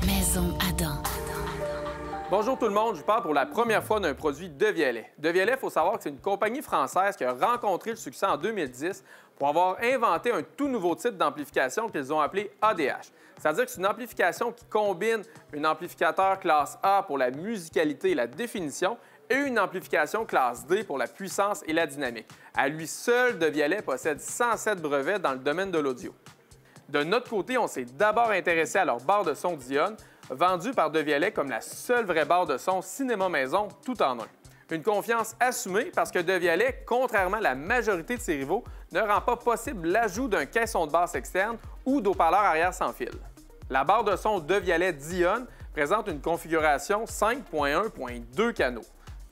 Maison Adam. Bonjour tout le monde, je vous parle pour la première fois d'un produit Devialet. Devialet, il faut savoir que c'est une compagnie française qui a rencontré le succès en 2010 pour avoir inventé un tout nouveau type d'amplification qu'ils ont appelé ADH. C'est-à-dire que c'est une amplification qui combine un amplificateur classe A pour la musicalité et la définition et une amplification classe D pour la puissance et la dynamique. À lui seul, Devialet possède 107 brevets dans le domaine de l'audio. De notre côté, on s'est d'abord intéressé à leur barre de son Dionne, vendue par Devialet comme la seule vraie barre de son cinéma maison tout en un. Une confiance assumée parce que Devialet, contrairement à la majorité de ses rivaux, ne rend pas possible l'ajout d'un caisson de basse externe ou d'haut-parleur arrière sans fil. La barre de son Devialet Dionne présente une configuration 5.1.2 canaux,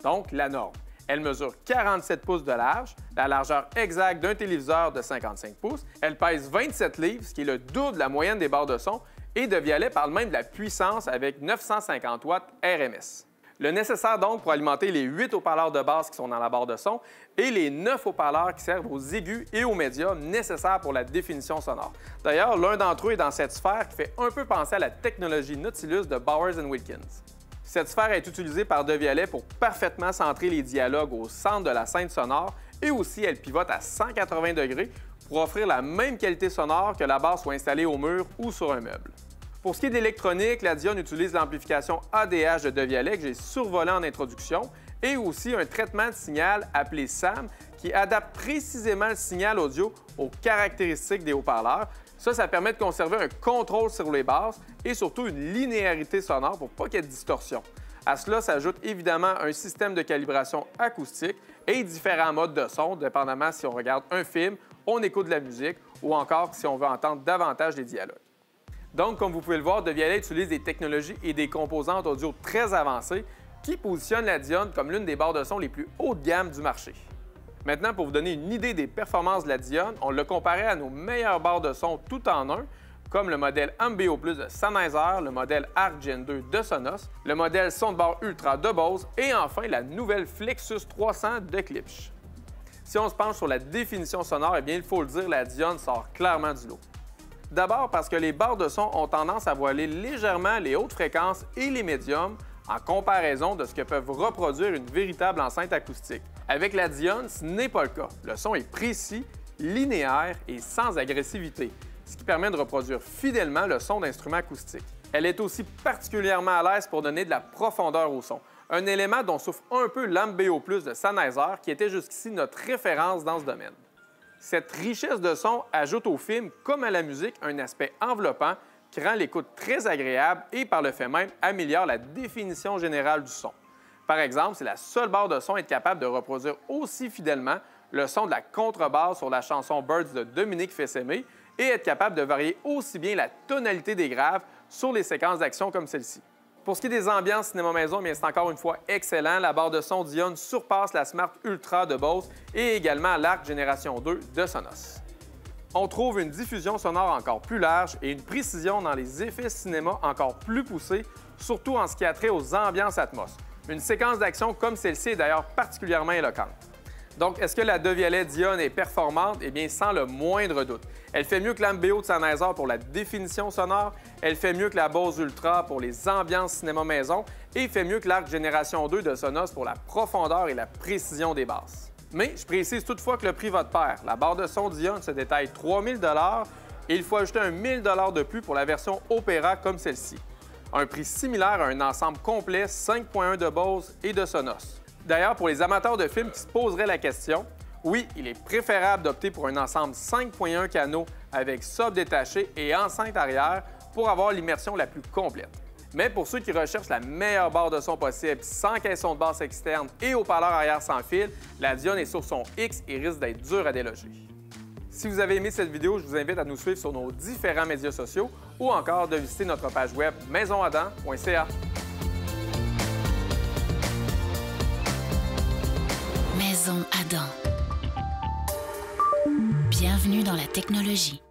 donc la norme. Elle mesure 47 pouces de large, la largeur exacte d'un téléviseur de 55 pouces. Elle pèse 27 livres, ce qui est le double de la moyenne des barres de son, et Devialet parle même de la puissance avec 950 watts RMS. Le nécessaire donc pour alimenter les 8 haut-parleurs de base qui sont dans la barre de son et les 9 haut-parleurs qui servent aux aigus et aux médias nécessaires pour la définition sonore. D'ailleurs, l'un d'entre eux est dans cette sphère qui fait un peu penser à la technologie Nautilus de Bowers & Wilkins. Cette sphère est utilisée par Devialet pour parfaitement centrer les dialogues au centre de la scène sonore et aussi elle pivote à 180 degrés pour offrir la même qualité sonore que la barre soit installée au mur ou sur un meuble. Pour ce qui est d'électronique, la Dionne utilise l'amplification ADH de Devialet que j'ai survolé en introduction et aussi un traitement de signal appelé SAM qui adapte précisément le signal audio aux caractéristiques des haut-parleurs. Ça permet de conserver un contrôle sur les basses et surtout une linéarité sonore pour pas qu'il y ait de distorsion. À cela s'ajoute évidemment un système de calibration acoustique et différents modes de son, dépendamment si on regarde un film, on écoute de la musique ou encore si on veut entendre davantage les dialogues. Donc, comme vous pouvez le voir, Devialet utilise des technologies et des composantes audio très avancées qui positionnent la Dionne comme l'une des barres de son les plus haut de gamme du marché. Maintenant, pour vous donner une idée des performances de la Dionne, on l'a comparé à nos meilleures barres de son tout en un, comme le modèle MBO+ de Sennheiser, le modèle ARC Gen 2 de Sonos, le modèle Soundbar Ultra de Bose et enfin la nouvelle Flexus 300 de Klipsch. Si on se penche sur la définition sonore, eh bien, il faut le dire, la Dionne sort clairement du lot. D'abord parce que les barres de son ont tendance à voiler légèrement les hautes fréquences et les médiums en comparaison de ce que peuvent reproduire une véritable enceinte acoustique. Avec la Dionne, ce n'est pas le cas. Le son est précis, linéaire et sans agressivité, ce qui permet de reproduire fidèlement le son d'instruments acoustiques. Elle est aussi particulièrement à l'aise pour donner de la profondeur au son, un élément dont souffre un peu l'MBO+ de Sennheiser qui était jusqu'ici notre référence dans ce domaine. Cette richesse de son ajoute au film, comme à la musique, un aspect enveloppant qui rend l'écoute très agréable et par le fait même améliore la définition générale du son. Par exemple, c'est la seule barre de son à être capable de reproduire aussi fidèlement le son de la contrebasse sur la chanson Birds de Dominique Fils-Aimé et être capable de varier aussi bien la tonalité des graves sur les séquences d'action comme celle-ci. Pour ce qui est des ambiances cinéma maison, c'est encore une fois excellent. La barre de son Dionne surpasse la Smart Ultra de Bose et également l'ARC Génération 2 de Sonos. On trouve une diffusion sonore encore plus large et une précision dans les effets cinéma encore plus poussée, surtout en ce qui a trait aux ambiances Atmos. Une séquence d'action comme celle-ci est d'ailleurs particulièrement éloquente. Donc, est-ce que la Devialet Dionne est performante? Eh bien, sans le moindre doute. Elle fait mieux que l'MBO de Sennheiser pour la définition sonore, elle fait mieux que la Bose Ultra pour les ambiances cinéma maison et fait mieux que l'ARC Génération 2 de Sonos pour la profondeur et la précision des basses. Mais je précise toutefois que le prix va de pair. La barre de son Dionne se détaille 3 000 $ et il faut ajouter un 1 000 $ de plus pour la version Opéra comme celle-ci. Un prix similaire à un ensemble complet 5.1 de Bose et de Sonos. D'ailleurs, pour les amateurs de films qui se poseraient la question, oui, il est préférable d'opter pour un ensemble 5.1 canaux avec sub détaché et enceinte arrière pour avoir l'immersion la plus complète. Mais pour ceux qui recherchent la meilleure barre de son possible, sans caisson de basse externe et haut-parleur arrière sans fil, la Dionne est sur son X et risque d'être dure à déloger. Si vous avez aimé cette vidéo, je vous invite à nous suivre sur nos différents médias sociaux ou encore de visiter notre page web maisonadam.ca. Maison Adam. Bienvenue dans la technologie.